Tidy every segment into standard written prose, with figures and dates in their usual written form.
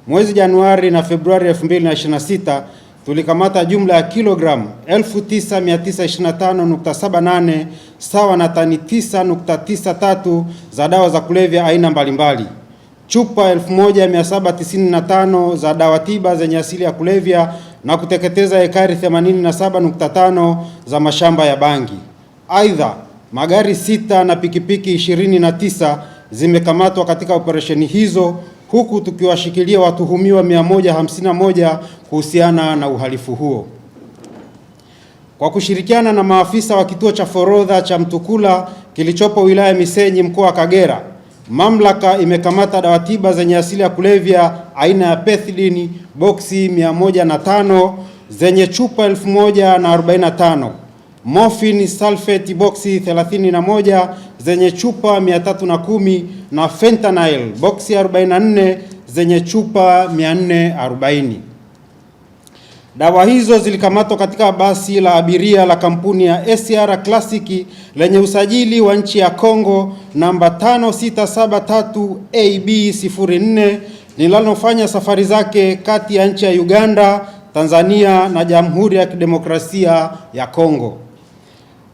mwezi Januari na Februari 2026 tulikamata jumla ya kilogramu 9925.78 sawa na tani 9.93 za dawa za kulevya aina mbalimbali, chupa 1795 za dawa tiba zenye asili ya kulevya na kuteketeza ekari 87.5 za mashamba ya bangi. Aidha, magari 6 na pikipiki 29 zimekamatwa katika operesheni hizo, huku tukiwashikilia watuhumiwa 151 kuhusiana na uhalifu huo. Kwa kushirikiana na maafisa wa kituo cha forodha cha Mtukula kilichopo wilaya Misenyi mkoa wa Kagera, mamlaka imekamata dawa tiba zenye asili ya kulevya aina ya pethidine boksi 105 zenye chupa 1045, morphine sulfate boksi 31 zenye chupa 310 na fentanyl boksi 44 zenye chupa 440. Dawa hizo zilikamatwa katika basi la abiria la kampuni ya SR Classic lenye usajili wa nchi ya Kongo namba 5673 AB04 linalofanya safari zake kati ya nchi ya Uganda, Tanzania na Jamhuri ya Kidemokrasia ya Kongo.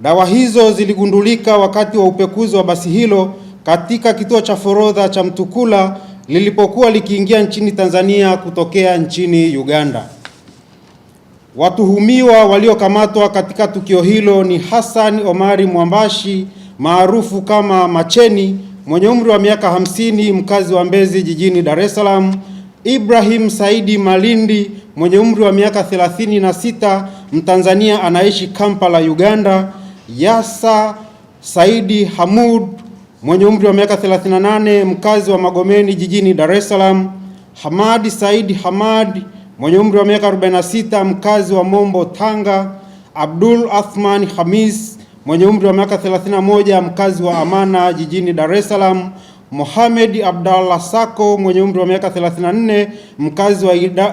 Dawa hizo ziligundulika wakati wa upekuzi wa basi hilo katika kituo cha forodha cha Mtukula lilipokuwa likiingia nchini Tanzania kutokea nchini Uganda. Watuhumiwa waliokamatwa katika tukio hilo ni Hassan Omari Mwambashi maarufu kama Macheni mwenye umri wa miaka 50, mkazi wa Mbezi jijini Dar es Salaam, Ibrahim Saidi Malindi mwenye umri wa miaka 36, Mtanzania anaishi Kampala, Uganda, Yasa Saidi Hamud mwenye umri wa miaka 38, mkazi wa Magomeni jijini Dar es Salaam, Hamadi Saidi Hamad mwenye umri wa miaka 46, mkazi wa Mombo, Tanga, Abdul Athman Hamis mwenye umri wa miaka 31, mkazi wa Amana jijini Dar es Salaam, Mohamed Abdallah Sako mwenye umri wa miaka 34, mkazi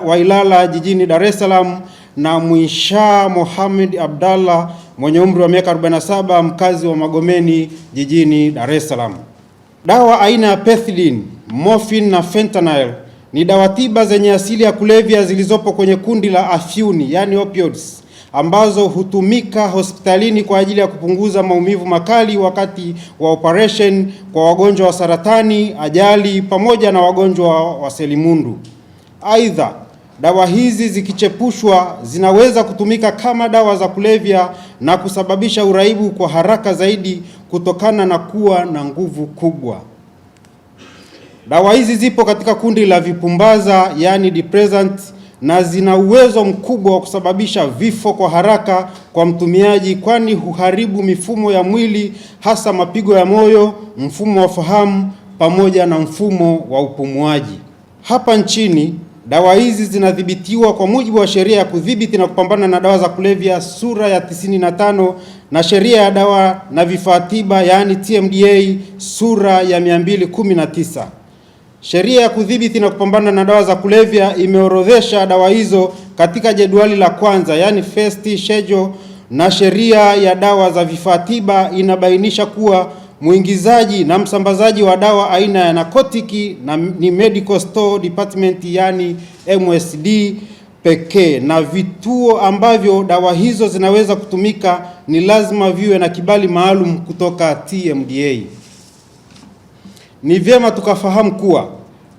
wa Ilala jijini Dar es Salaam, na Mwisha Mohamed Abdallah mwenye umri wa miaka 47, mkazi wa Magomeni jijini Dar es Salaam. Dawa aina ya pethidine, morphine na fentanyl ni dawa tiba zenye asili ya kulevya zilizopo kwenye kundi la afyuni, yani opioids, ambazo hutumika hospitalini kwa ajili ya kupunguza maumivu makali wakati wa operation kwa wagonjwa wa saratani, ajali pamoja na wagonjwa wa selimundu. Aidha, dawa hizi zikichepushwa zinaweza kutumika kama dawa za kulevya na kusababisha uraibu kwa haraka zaidi kutokana na kuwa na nguvu kubwa. Dawa hizi zipo katika kundi la vipumbaza, yani depressant, na zina uwezo mkubwa wa kusababisha vifo kwa haraka kwa mtumiaji, kwani huharibu mifumo ya mwili, hasa mapigo ya moyo, mfumo wa fahamu pamoja na mfumo wa upumuaji. Hapa nchini dawa hizi zinadhibitiwa kwa mujibu wa sheria ya kudhibiti na kupambana na dawa za kulevya sura ya 95 na sheria ya dawa na vifaa tiba, yani TMDA sura ya 219. Sheria ya kudhibiti na kupambana na dawa za kulevya imeorodhesha dawa hizo katika jedwali la kwanza, yani first schedule, na sheria ya dawa za vifaa tiba inabainisha kuwa mwingizaji na msambazaji wa dawa aina ya narcotic ni Medical Store Department, yani MSD pekee, na vituo ambavyo dawa hizo zinaweza kutumika ni lazima viwe na kibali maalum kutoka TMDA. Ni vyema tukafahamu kuwa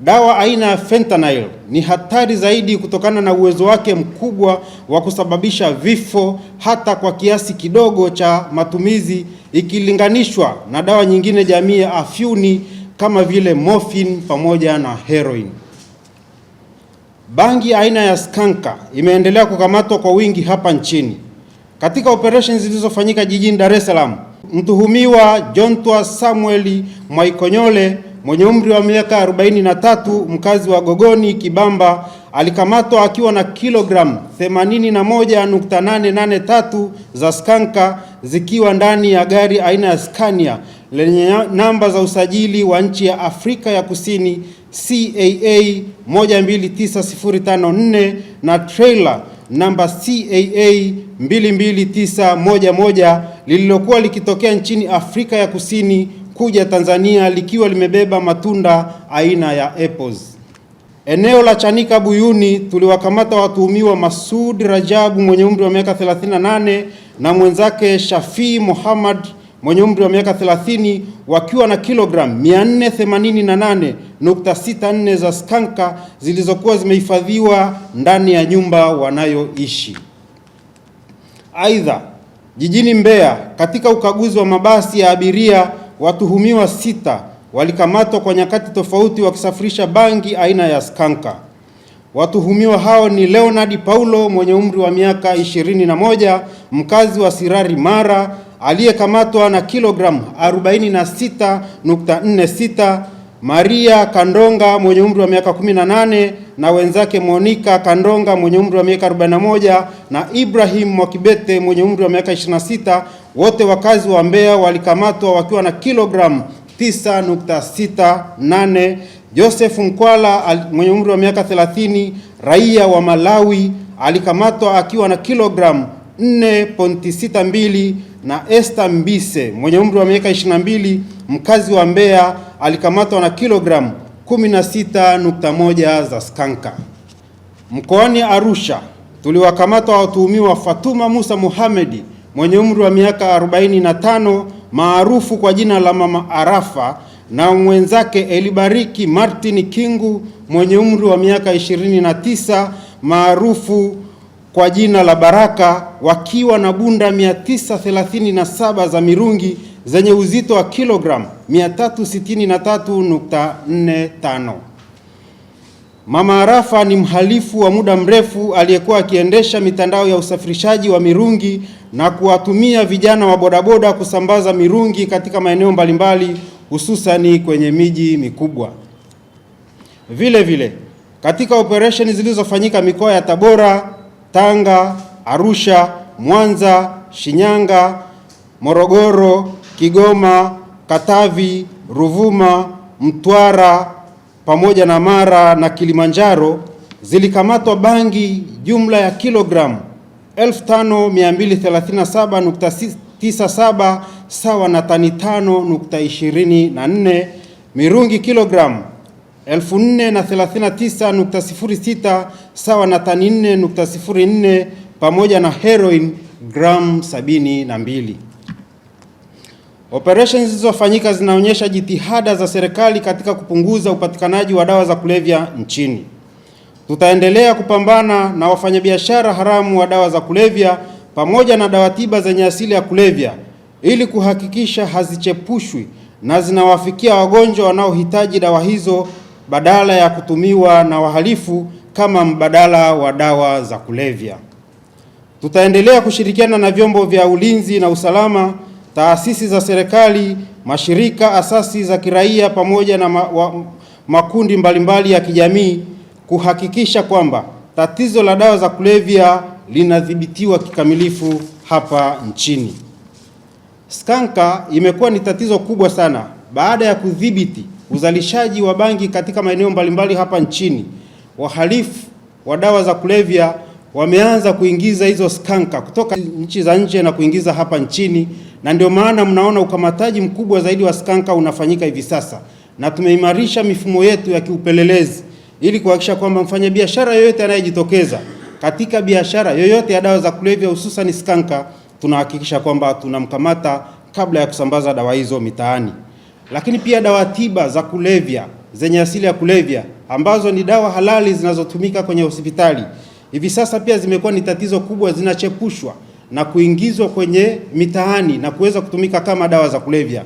dawa aina ya fentanyl ni hatari zaidi kutokana na uwezo wake mkubwa wa kusababisha vifo hata kwa kiasi kidogo cha matumizi ikilinganishwa na dawa nyingine jamii ya afyuni kama vile morphine pamoja na heroin. Bangi aina ya skanka imeendelea kukamatwa kwa wingi hapa nchini. Katika operations zilizofanyika jijini Dar es Salaam, mtuhumiwa Jontwa Samuel Mwaikonyole mwenye umri wa miaka 43, mkazi wa Gogoni Kibamba, alikamatwa akiwa na kilogramu 81.883 za skanka zikiwa ndani ya gari aina ya Scania lenye namba za usajili wa nchi ya Afrika ya Kusini CAA 129054 na trailer namba CAA 22911 lililokuwa likitokea nchini Afrika ya Kusini kuja Tanzania likiwa limebeba matunda aina ya apples. Eneo la Chanika Buyuni tuliwakamata watuhumiwa Masud Rajabu mwenye umri wa miaka 38 na mwenzake Shafii Muhammad mwenye umri wa miaka 30 wakiwa na kilogramu 488.64 za skanka zilizokuwa zimehifadhiwa ndani ya nyumba wanayoishi. Aidha, jijini Mbeya, katika ukaguzi wa mabasi ya abiria, watuhumiwa 6 walikamatwa kwa nyakati tofauti wakisafirisha bangi aina ya skanka. Watuhumiwa hao ni Leonard Paulo mwenye umri wa miaka 21, mkazi wa Sirari Mara, aliyekamatwa na kilogramu 46.46, Maria Kandonga mwenye umri wa miaka 18 na wenzake Monica Kandonga mwenye umri wa miaka 41 na Ibrahim Mwakibete mwenye umri wa miaka 26, wote wakazi wa Mbeya, walikamatwa wakiwa na kilogramu 9.68. Joseph Nkwala mwenye umri wa miaka 30, raia wa Malawi, alikamatwa akiwa na kilogramu 4.62, na Esther Mbise mwenye umri wa miaka 22, mkazi wa Mbeya, alikamatwa na kilogramu 16.1 za skanka. Mkoani Arusha tuliwakamata watuhumiwa Fatuma Musa Muhamedi mwenye umri wa miaka 45 maarufu kwa jina la Mama Arafa na mwenzake Elibariki Martin Kingu mwenye umri wa miaka 29 maarufu kwa jina la Baraka, wakiwa na bunda 937 za mirungi zenye uzito wa kilogramu 363.45. Mama Arafa ni mhalifu wa muda mrefu aliyekuwa akiendesha mitandao ya usafirishaji wa mirungi na kuwatumia vijana wa bodaboda kusambaza mirungi katika maeneo mbalimbali, hususani kwenye miji mikubwa. Vile vile, katika operesheni zilizofanyika mikoa ya Tabora, Tanga, Arusha, Mwanza, Shinyanga, Morogoro, Kigoma, Katavi, Ruvuma, Mtwara pamoja na Mara na Kilimanjaro, zilikamatwa bangi jumla ya kilogramu 5237.97 sawa na tani 5.24, mirungi kilogramu 4039.06 sawa na tani 4.04, pamoja na heroin gramu 72. Operations zilizofanyika zinaonyesha jitihada za serikali katika kupunguza upatikanaji wa dawa za kulevya nchini. Tutaendelea kupambana na wafanyabiashara haramu wa dawa za kulevya pamoja na dawa tiba zenye asili ya kulevya ili kuhakikisha hazichepushwi na zinawafikia wagonjwa wanaohitaji dawa hizo badala ya kutumiwa na wahalifu kama mbadala wa dawa za kulevya. Tutaendelea kushirikiana na vyombo vya ulinzi na usalama, taasisi za serikali, mashirika, asasi za kiraia pamoja na makundi mbalimbali ya kijamii kuhakikisha kwamba tatizo la dawa za kulevya linadhibitiwa kikamilifu hapa nchini. Skanka imekuwa ni tatizo kubwa sana. Baada ya kudhibiti uzalishaji wa bangi katika maeneo mbalimbali hapa nchini, wahalifu wa dawa za kulevya wameanza kuingiza hizo skanka kutoka nchi za nje na kuingiza hapa nchini, na ndio maana mnaona ukamataji mkubwa zaidi wa skanka unafanyika hivi sasa, na tumeimarisha mifumo yetu ya kiupelelezi ili kuhakikisha kwamba mfanyabiashara yoyote anayejitokeza katika biashara yoyote ya dawa za kulevya hususan skanka, tunahakikisha kwamba tunamkamata kabla ya kusambaza dawa hizo mitaani. Lakini pia dawa tiba za kulevya zenye asili ya kulevya ambazo ni dawa halali zinazotumika kwenye hospitali, hivi sasa pia zimekuwa ni tatizo kubwa, zinachepushwa na kuingizwa kwenye mitaani na kuweza kutumika kama dawa za kulevya.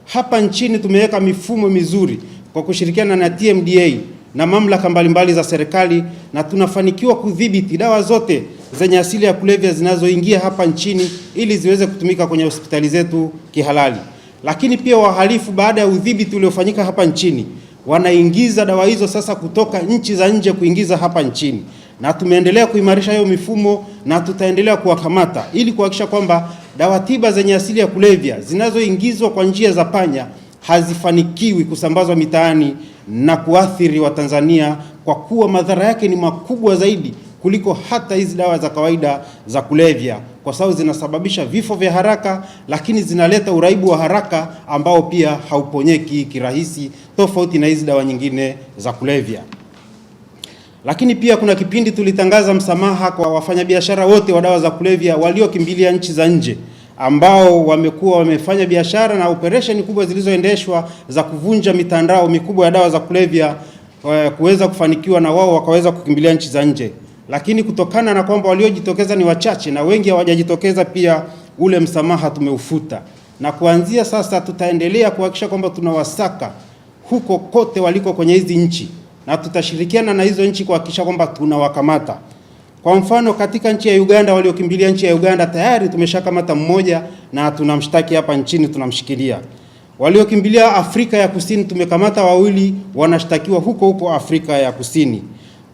Hapa nchini tumeweka mifumo mizuri kwa kushirikiana na TMDA na mamlaka mbalimbali za serikali, na tunafanikiwa kudhibiti dawa zote zenye asili ya kulevya zinazoingia hapa nchini ili ziweze kutumika kwenye hospitali zetu kihalali. Lakini pia wahalifu, baada ya udhibiti uliofanyika hapa nchini, wanaingiza dawa hizo sasa kutoka nchi za nje kuingiza hapa nchini, na tumeendelea kuimarisha hiyo mifumo na tutaendelea kuwakamata ili kuhakikisha kwamba dawa tiba zenye asili ya kulevya zinazoingizwa kwa njia za panya hazifanikiwi kusambazwa mitaani na kuathiri Watanzania, kwa kuwa madhara yake ni makubwa zaidi kuliko hata hizi dawa za kawaida za kulevya, kwa sababu zinasababisha vifo vya haraka, lakini zinaleta uraibu wa haraka ambao pia hauponyeki kirahisi, tofauti na hizi dawa nyingine za kulevya. Lakini pia kuna kipindi tulitangaza msamaha kwa wafanyabiashara wote wa dawa za kulevya waliokimbilia nchi za nje, ambao wamekuwa wamefanya biashara na operation kubwa zilizoendeshwa za kuvunja mitandao mikubwa ya dawa za kulevya kuweza kufanikiwa, na wao wakaweza kukimbilia nchi za nje. Lakini kutokana na kwamba waliojitokeza ni wachache na wengi hawajajitokeza, pia ule msamaha tumeufuta, na kuanzia sasa tutaendelea kuhakikisha kwamba tunawasaka huko kote waliko kwenye hizi nchi, na tutashirikiana na hizo nchi kuhakikisha kwamba tunawakamata. Kwa mfano, katika nchi ya Uganda, waliokimbilia nchi ya Uganda tayari tumeshakamata mmoja na tunamshtaki hapa nchini, tunamshikilia. Waliokimbilia Afrika ya Kusini tumekamata wawili, wanashtakiwa huko huko Afrika ya Kusini.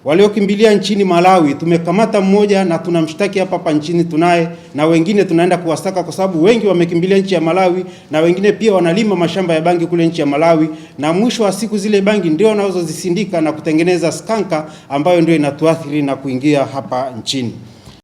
Waliokimbilia nchini Malawi tumekamata mmoja na tunamshtaki hapa nchini tunaye, na wengine tunaenda kuwasaka kwa sababu wengi wamekimbilia nchi ya Malawi, na wengine pia wanalima mashamba ya bangi kule nchi ya Malawi, na mwisho wa siku zile bangi ndio wanazozisindika na kutengeneza skanka ambayo ndio inatuathiri na kuingia hapa nchini.